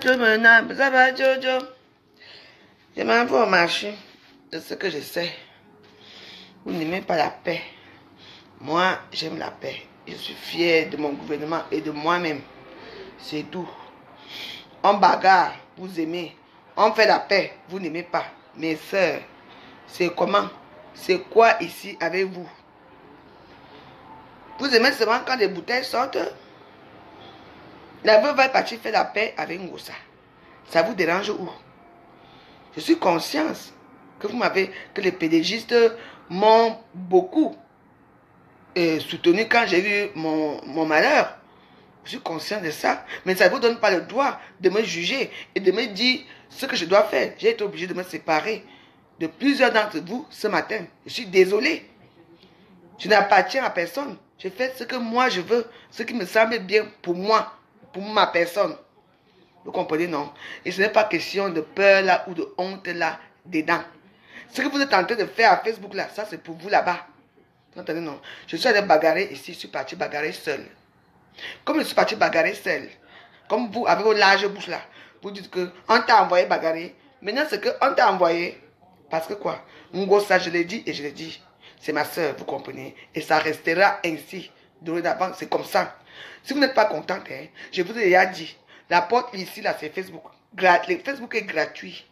Ça va, Jojo? Je m'en vais au marché de ce que je sais. Vous n'aimez pas la paix. Moi, j'aime la paix. Je suis fier de mon gouvernement et de moi-même. C'est tout. On bagarre, vous aimez. On fait la paix, vous n'aimez pas. Mes sœurs, c'est comment? C'est quoi ici avec vous? Vous aimez seulement quand les bouteilles sortent? La veuve va partir faire la paix avec Ngossa. Ça vous dérange où? Je suis consciente que les pédégistes m'ont beaucoup soutenu quand j'ai eu mon malheur. Je suis conscient de ça. Mais ça ne vous donne pas le droit de me juger et de me dire ce que je dois faire. J'ai été obligé de me séparer de plusieurs d'entre vous ce matin. Je suis désolé. Je n'appartiens à personne. Je fais ce que moi je veux, ce qui me semble bien pour moi, pour ma personne. Vous comprenez, non? Et ce n'est pas question de peur là ou de honte là dedans. Ce que vous êtes en train de faire à Facebook là, ça c'est pour vous là-bas. Vous entendez, non? Je suis allé bagarrer ici, je suis parti bagarrer seul. Comme je suis parti bagarrer seul, comme vous avec vos larges bouches là, vous dites que on t'a envoyé bagarrer. Maintenant c'est que on t'a envoyé parce que quoi? Ngossa, je l'ai dit et je l'ai dit. C'est ma soeur, vous comprenez? Et ça restera ainsi. Dorénavant, c'est comme ça. Si vous n'êtes pas content, hein, je vous ai déjà dit. La porte ici, là, c'est Facebook. Facebook est gratuit.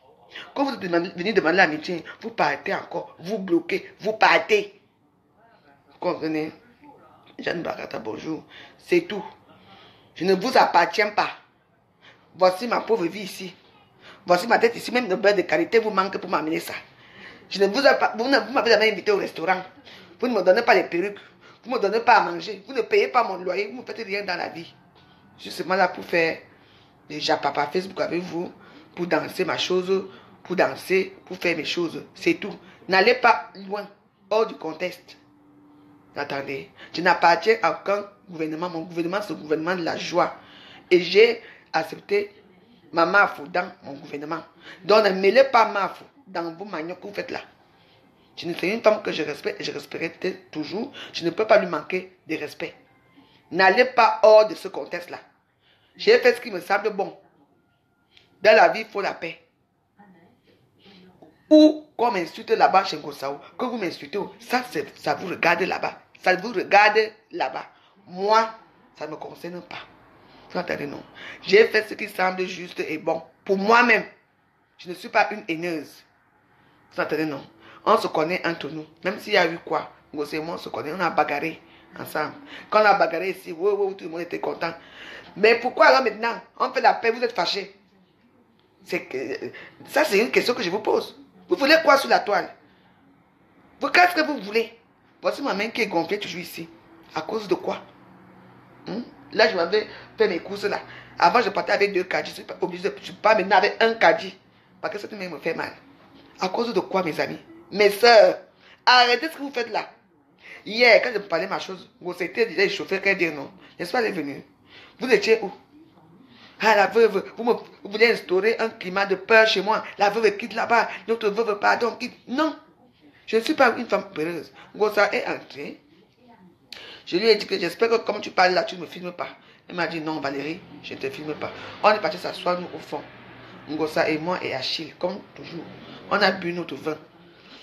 Quand vous venez demander l'amitié, vous partez encore. Vous bloquez. Vous partez. Vous comprenez? Jeanne Barata, bonjour. C'est tout. Je ne vous appartiens pas. Voici ma pauvre vie ici. Voici ma tête ici. Même le beurre de qualité vous manque pour m'amener ça. Vous m'avez jamais invité au restaurant. Vous ne me donnez pas les perruques. Vous ne me donnez pas à manger. Vous ne payez pas mon loyer. Vous ne me faites rien dans la vie. Je suis seulement là pour faire déjà papa Facebook avec vous, pour danser ma chose, pour danser, pour faire mes choses. C'est tout. N'allez pas loin, hors du contexte. Attendez, je n'appartiens à aucun gouvernement. Mon gouvernement, c'est le gouvernement de la joie. Et j'ai accepté ma mafou dans mon gouvernement. Donc ne mêlez pas mafou dans vos manières que vous faites là. Je ne suis une femme que je respecte et je respecterai toujours. Je ne peux pas lui manquer de respect. N'allez pas hors de ce contexte-là. J'ai fait ce qui me semble bon. Dans la vie, il faut la paix. Ou qu'on m'insulte là-bas chez Ngossao, que vous m'insultez, ça vous regarde là-bas. Ça vous regarde là-bas. Moi, ça ne me concerne pas. Vous entendez, non? J'ai fait ce qui semble juste et bon. Pour moi-même, je ne suis pas une haineuse. Vous entendez, non? On se connaît entre nous. Même s'il y a eu quoi, Ngossé et moi, on se connaît. On a bagarré ensemble. Quand on a bagarré ici, tout le monde était content. Mais pourquoi alors maintenant, on fait la paix, vous êtes fâchés? Ça, c'est une question que je vous pose. Vous voulez quoi sur la toile? Qu'est-ce que vous voulez? Voici ma main qui est gonflée toujours ici. À cause de quoi? Là, je m'avais fait mes courses là. Avant, je partais avec 2 caddies. Je suis pas obligé, je pars maintenant avec un caddie. Parce que cette main me fait mal. À cause de quoi, mes amis? Mes soeurs, arrêtez ce que vous faites là. Hier, quand je parlais ma chose, vous étiez déjà chauffeur qu'elle dit non. N'est-ce pas, elle est venue? Vous étiez où? Ah, la veuve, vous voulez instaurer un climat de peur chez moi. La veuve quitte là-bas, notre veuve pardon, quitte. Non, je ne suis pas une femme peureuse. Ngossa est entrée. Je lui ai dit que j'espère que comme tu parles là, tu ne me filmes pas. Elle m'a dit non, Valérie, je ne te filme pas. On est parti s'asseoir, nous, au fond. Ngossa et moi et Achille, comme toujours. On a bu notre vin.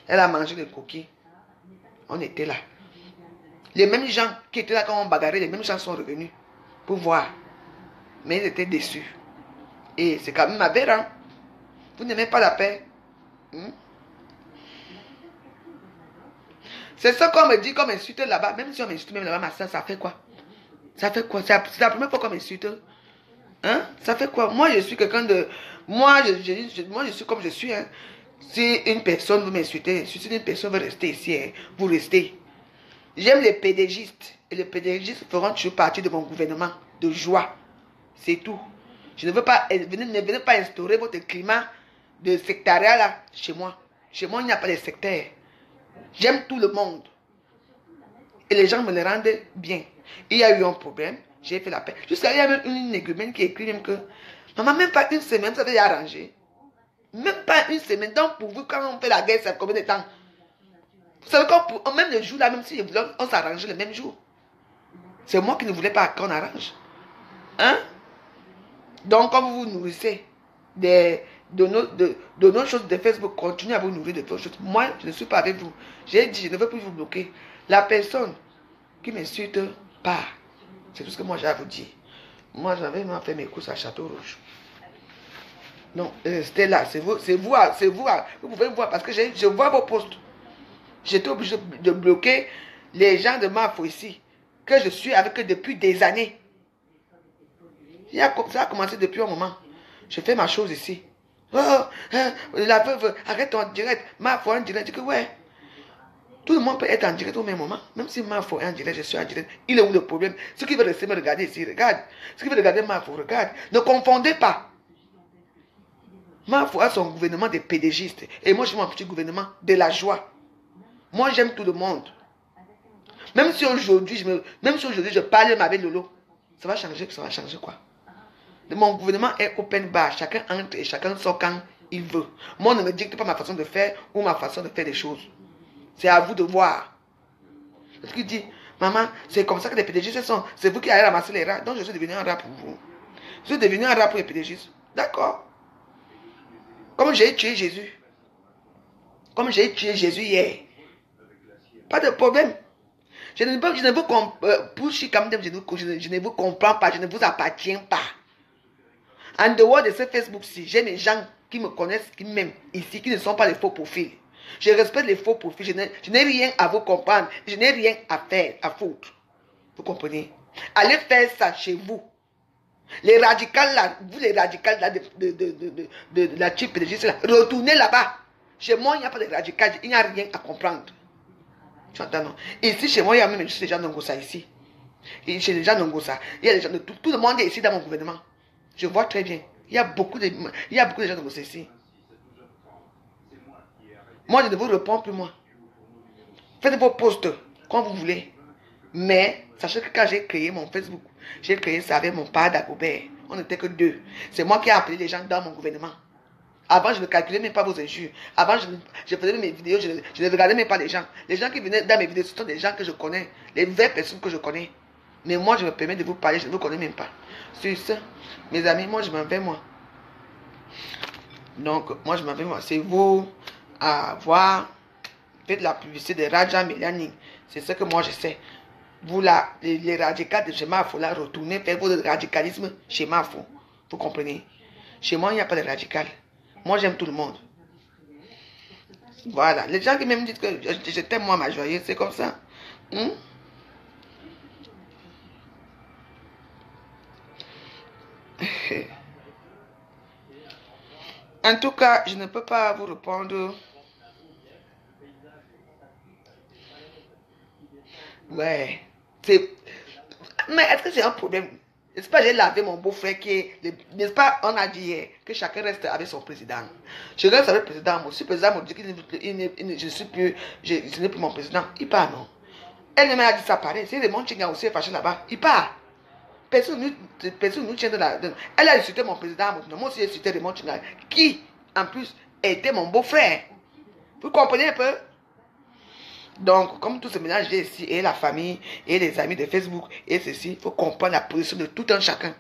Elle a mangé des coquilles. On était là. Les mêmes gens qui étaient là quand on bagarrait, les mêmes gens sont revenus pour voir. Mais ils étaient déçus. Et c'est quand même aberrant. Vous n'aimez pas la paix. C'est ça qu'on me dit, qu'on m'insulte là-bas. Même si on m'insulte même là-bas, ma soeur, ça fait quoi? Ça fait quoi? C'est la première fois qu'on m'insulte. Hein? Ça fait quoi? Moi, je suis quelqu'un de... Moi, je suis comme je suis. Hein. Si une personne veut m'insulter, si une personne veut rester ici, hein, vous restez. J'aime les pédégistes. Et les pédégistes feront toujours partie de mon gouvernement de joie. C'est tout. Je ne veux pas, ne venez pas instaurer votre climat de sectariat là chez moi. Chez moi, il n'y a pas de sectaire. J'aime tout le monde. Et les gens me le rendent bien. Il y a eu un problème, j'ai fait la paix. Jusqu'à il y a même une négumène qui écrit même que maman, même pas une semaine, ça avait arrangé. Même pas une semaine. Donc pour vous, quand on fait la guerre, ça fait combien de temps? Vous savez qu'on même le jour là, même si on s'arrangeait le même jour. C'est moi qui ne voulais pas qu'on arrange. Hein? Donc, comme vous vous nourrissez de nos choses de Facebook, continuez à vous nourrir de vos choses. Moi, je ne suis pas avec vous. J'ai dit, je ne veux plus vous bloquer. La personne qui m'insulte part. C'est tout ce que moi j'ai à vous dire. Moi, j'avais même fait mes courses à Château Rouge. Non, restez là. C'est vous. Vous pouvez voir parce que je vois vos posts. J'étais obligé de bloquer les gens de Mafo ici, que je suis avec eux depuis des années. Ça a commencé depuis un moment. Je fais ma chose ici. Oh, la veuve, arrête ton direct. Mafo en direct. Je dis que ouais. Tout le monde peut être en direct au même moment. Même si Mafo est en direct, je suis en direct. Il est où le problème? Ceux qui veulent rester me regarder ici, regarde. Ceux qui veulent regarder Mafo, regarde. Ne confondez pas. Mafo a son gouvernement de pédégistes. Et moi, j'ai mon petit gouvernement de la joie. Moi, j'aime tout le monde. Même si aujourd'hui, je parle avec Lolo, ça va changer quoi? Mon gouvernement est open bar. Chacun entre et chacun sort quand il veut. Moi, on ne me dicte pas ma façon de faire ou ma façon de faire des choses. C'est à vous de voir. Parce qu'il dit, maman, c'est comme ça que les pédégistes sont. C'est vous qui allez ramasser les rats. Donc, je suis devenu un rat pour vous. Je suis devenu un rat pour les pédégistes. D'accord. Comme j'ai tué Jésus. Comme j'ai tué Jésus hier. Pas de problème. Je ne vous comprends pas, je ne vous appartiens pas. En dehors de ce Facebook-ci, j'ai des gens qui me connaissent, qui m'aiment ici, qui ne sont pas les faux profils. Je respecte les faux profils, je n'ai rien à vous comprendre, je n'ai rien à faire, à foutre. Vous comprenez? Allez faire ça chez vous. Les radicales là, vous les radicales là de la type de là, retournez là-bas. Chez moi, il n'y a pas de radicales, il n'y a rien à comprendre. Tu entends, non? Ici, chez moi, il y a même juste les gens d'Ongosa ici. Et chez les gens d'Ongosa, il y a les gens de tout le monde est ici dans mon gouvernement. Je vois très bien. Il y a beaucoup de gens d'Ongosa ici. Moi, je ne vous réponds plus, moi. Faites vos posts comme vous voulez. Mais, sachez que quand j'ai créé mon Facebook, j'ai créé ça avec mon père d'Agobert. On n'était que deux. C'est moi qui ai appelé les gens dans mon gouvernement. Avant, je ne calculais même pas vos injures. Avant, je faisais mes vidéos, je ne regardais même pas les gens. Les gens qui venaient dans mes vidéos, ce sont des gens que je connais. Les vraies personnes que je connais. Mais moi, je me permets de vous parler, je ne vous connais même pas. Sur ça, mes amis, moi, je m'en vais, moi. Donc, moi, je m'en vais, moi. C'est vous à voir. Faites la publicité de Raja Melani. C'est ce que moi, je sais. Vous, là, les radicales de chez Mafo, là, retournez faire votre radicalisme chez Mafo. Vous comprenez? Chez moi, il n'y a pas de radical. Moi, j'aime tout le monde. Voilà. Les gens qui me disent que je t'aime, moi, ma joyeuse, c'est comme ça. En tout cas, je ne peux pas vous répondre. Ouais. Mais est-ce que c'est un problème? N'est-ce pas, j'ai lavé mon beau-frère qui est... N'est-ce pas, on a dit hier que chacun reste avec son président. Je reste avec le président. Moi, si le président me dit que je n'ai plus mon président, il part, non? Elle m'a dit ça pareil. C'est le monde qui a aussi fâché là-bas. Il part. Personne nous tient de la... Elle a insulté mon président. Moi aussi, j'ai insulté le monde qui, en plus, était mon beau-frère. Vous comprenez un peu? Donc, comme tout se mélange ici, et la famille, et les amis de Facebook, et ceci, il faut comprendre la position de tout un chacun.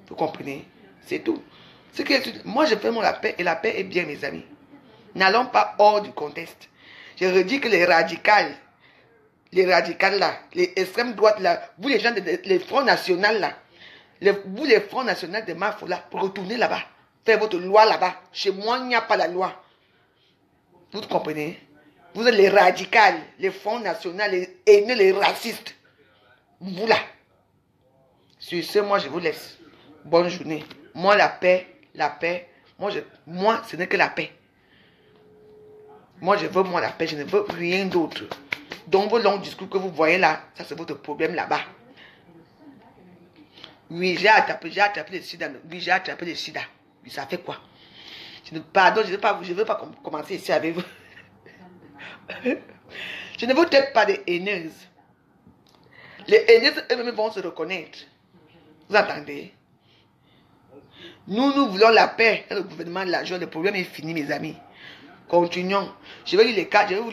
Vous comprenez? C'est tout. Moi, je fais la paix, et la paix est bien, mes amis. N'allons pas hors du contexte. Je redis que les radicales là, les extrêmes droites là, vous les gens, les Front National là, vous les Front National de Mafo là, retournez là-bas. Faites votre loi là-bas. Chez moi, il n'y a pas la loi. Vous comprenez? Vous êtes les radicales, les Front National, les haineux, les racistes. Vous là. Sur ce, moi, je vous laisse. Bonne journée. Moi, la paix. Moi, ce n'est que la paix. Moi, je veux la paix. Je ne veux rien d'autre. Donc, vos longs discours que vous voyez là, ça, c'est votre problème là-bas. Oui, j'ai attrapé le sida. Oui, j'ai attrapé le sida. Oui, ça fait quoi? Pardon, je ne veux pas commencer ici avec vous. Je ne vous traite pas de haineuses. Les haineuses eux-mêmes vont se reconnaître. Vous entendez? Nous voulons la paix. Le gouvernement de la joie, le problème est fini, mes amis. Continuons. Je vais vous lire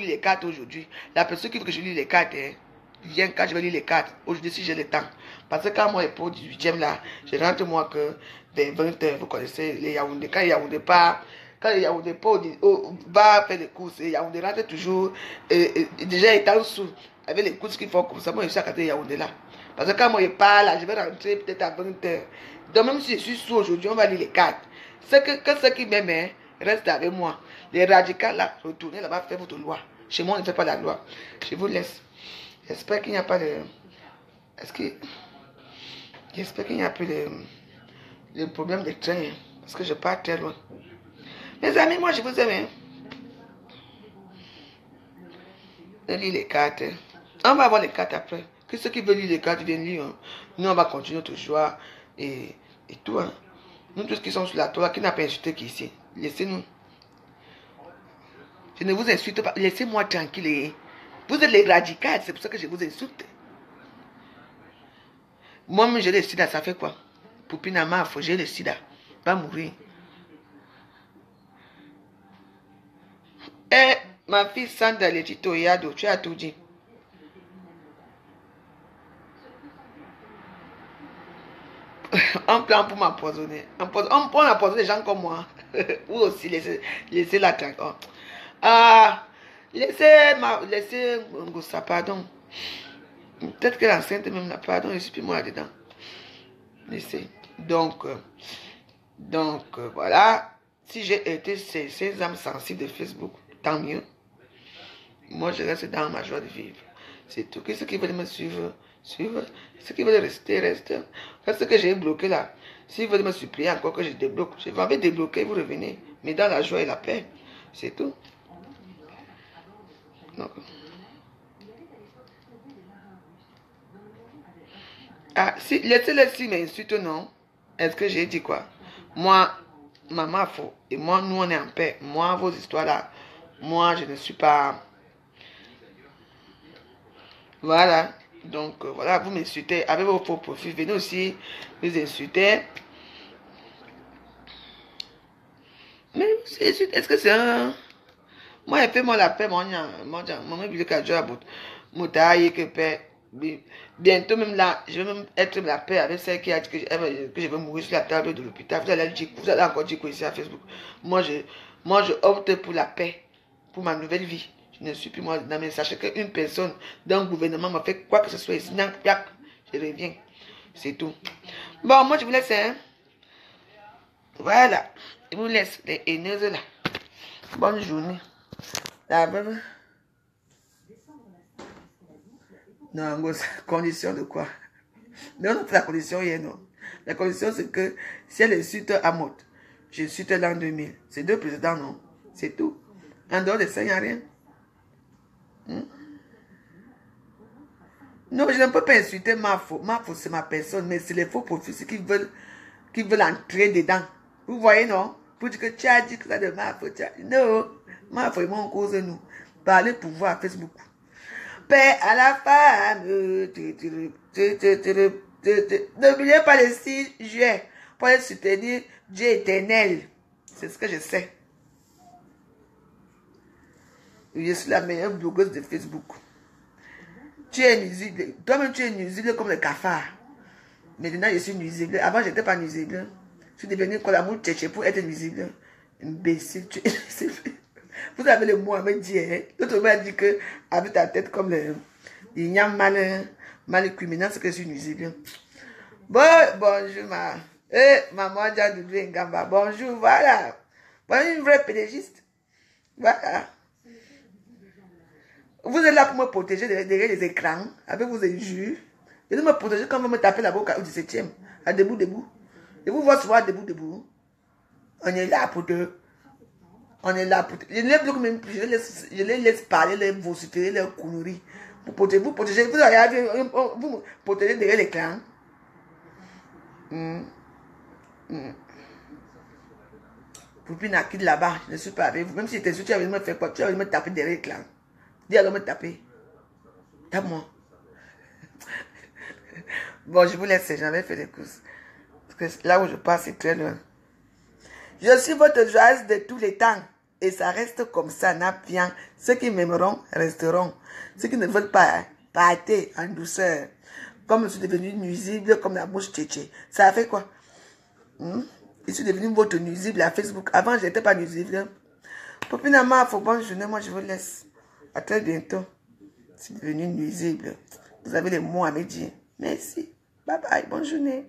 les cartes aujourd'hui. La personne qui veut que je lis les cartes, viens quand je vais lire les cartes. Aujourd'hui, si j'ai le temps. Parce que quand moi, pour 18e là, je rentre moi que vers 20h, vous connaissez les Yaoundé. Quand Yaoundé part, quand Yaoundé va faire les courses, Yaoundé rentre toujours, déjà étant sous, avec les courses qu'il faut comme ça, moi je suis à côté de Yaoundé là. Parce que quand moi je pars là, je vais rentrer peut-être à 20h. Donc même si je suis sous aujourd'hui, on va lire les cartes. C'est que ceux qui m'aiment, hein, restent avec moi. Les radicaux là, retournez là-bas, faites votre loi. Chez moi, on ne fait pas la loi. Je vous laisse. J'espère qu'il n'y a pas de... Est-ce que... J'espère qu'il n'y a plus de problème de train. Hein, parce que je pars très loin. Mes amis, moi, je vous aime. Je lis les cartes. On va voir les cartes après. Que ceux qui veulent lire les cartes viennent lire. Hein. Nous, on va continuer notre joie et tout. Hein. Nous tous qui sommes sur la toile, qui n'a pas insulté qui ici. Laissez-nous. Je ne vous insulte pas. Laissez-moi tranquille. Vous êtes les radicaux, c'est pour ça que je vous insulte. Moi-même, j'ai le sida, ça fait quoi? Poupina Mafo, j'ai le sida. Va mourir. Eh, ma fille Sandra Letito Yado, tu as tout dit. On plan pour m'empoisonner. On prend empoisonner des gens comme moi. Ou aussi laisser la tranquille. Oh. Ah, laissez Ngossa, pardon. Peut-être que l'enceinte même n'a pardon, je suis plus moi dedans. Laissez. Donc, voilà. Si j'ai été ces âmes sensibles de Facebook, tant mieux. Moi, je reste dans ma joie de vivre. C'est tout. Ceux qui veulent me suivre, suivre. Ceux qui veulent rester, restent. Ce que j'ai bloqué là, s'ils veulent me supplier encore que je débloque, je vais débloquer, vous revenez. Mais dans la joie et la paix. C'est tout. Donc. Ah, si, laissez-les si m'insultent, non. Est-ce que j'ai dit quoi? Moi, maman, faut. Et moi, nous, on est en paix. Moi, vos histoires là, moi, je ne suis pas... Voilà. Donc, voilà, vous m'insultez avec vos faux profils. Venez aussi vous insulter. Mais est-ce que c'est un... Moi, fais-moi la paix, mon bible que paix. Bientôt même là, je vais même être la paix avec celle qui a dit que je vais mourir sur la table de l'hôpital. Vous allez encore dire quoi ici à Facebook. Moi, je opte pour la paix, pour ma nouvelle vie. Je ne suis plus moi dans mes... Sachez qu'une personne d'un gouvernement m'a fait quoi que ce soit ici. Je reviens. C'est tout. Bon, moi, je vous laisse. Hein? Voilà. Je vous laisse les haineuses là. Bonne journée. La même. Non, condition de quoi? Non, non, la condition hier, non. La condition, c'est que si elle insulte Amot, je insulte l'an 2000. C'est deux présidents, non? C'est tout. En dehors de ça, il n'y a rien. Non, je ne peux pas insulter Mafo. Mafo, c'est ma personne, mais c'est les faux profils qui veulent entrer dedans. Vous voyez, non? Pour dire que tu as dit que ça de Mafo. Non, Mafo et moi, on cause nous. Parler pouvoir Facebook. Paix à la femme. N'oubliez pas le 6 juillet pour aller soutenir Dieu éternel. C'est ce que je sais. Je suis la meilleure blogueuse de Facebook. Tu es nuisible. Toi-même, tu es nuisible comme le cafard. Maintenant, je suis nuisible. Avant, je n'étais pas nuisible. Je suis devenu Kolamou Tchéché pour être nuisible. Imbécile, tu es nuisible. Vous avez le mot à me dire. Hein? L'autre m'a dit que, avec ta tête comme il y a mal criminel, c'est que je suis nuisible. Bon, bonjour, maman Djadoudou Ngamba. Bonjour, voilà. Voilà une vraie pédagogiste. Voilà. Vous êtes là pour me protéger derrière les écrans, avec vos injures. Et de me protéger quand vous me tapez la boca au 17e, à debout. Et vous voyez souvent debout. On est là pour deux. On est là pour... Je les laisse parler, les vociférer, les conneries. Vous protégez, vous me protégez derrière l'écran. Poupine n'a quitté là-bas, je ne suis pas avec vous. Même si j'étais sûr, tu avais me faire quoi? Tu avais me taper derrière l'écran. Dis alors me taper. Tape-moi. Bon, je vous laisse, j'avais fait des courses. Parce que là où je passe, c'est très loin. Je suis votre joyeuse de tous les temps. Et ça reste comme ça, n'a bien. Ceux qui m'aimeront resteront. Ceux qui ne veulent pas, hein, Partez en douceur. Comme je suis devenu nuisible, comme la mouche tchétché. Ça a fait quoi? Je suis devenu votre nuisible à Facebook. Avant, je n'étais pas nuisible. Popinalement, faut bonne journée. Moi, je vous laisse. À très bientôt. Je suis devenu nuisible. Vous avez les mots à me dire. Merci. Bye bye. Bonne journée.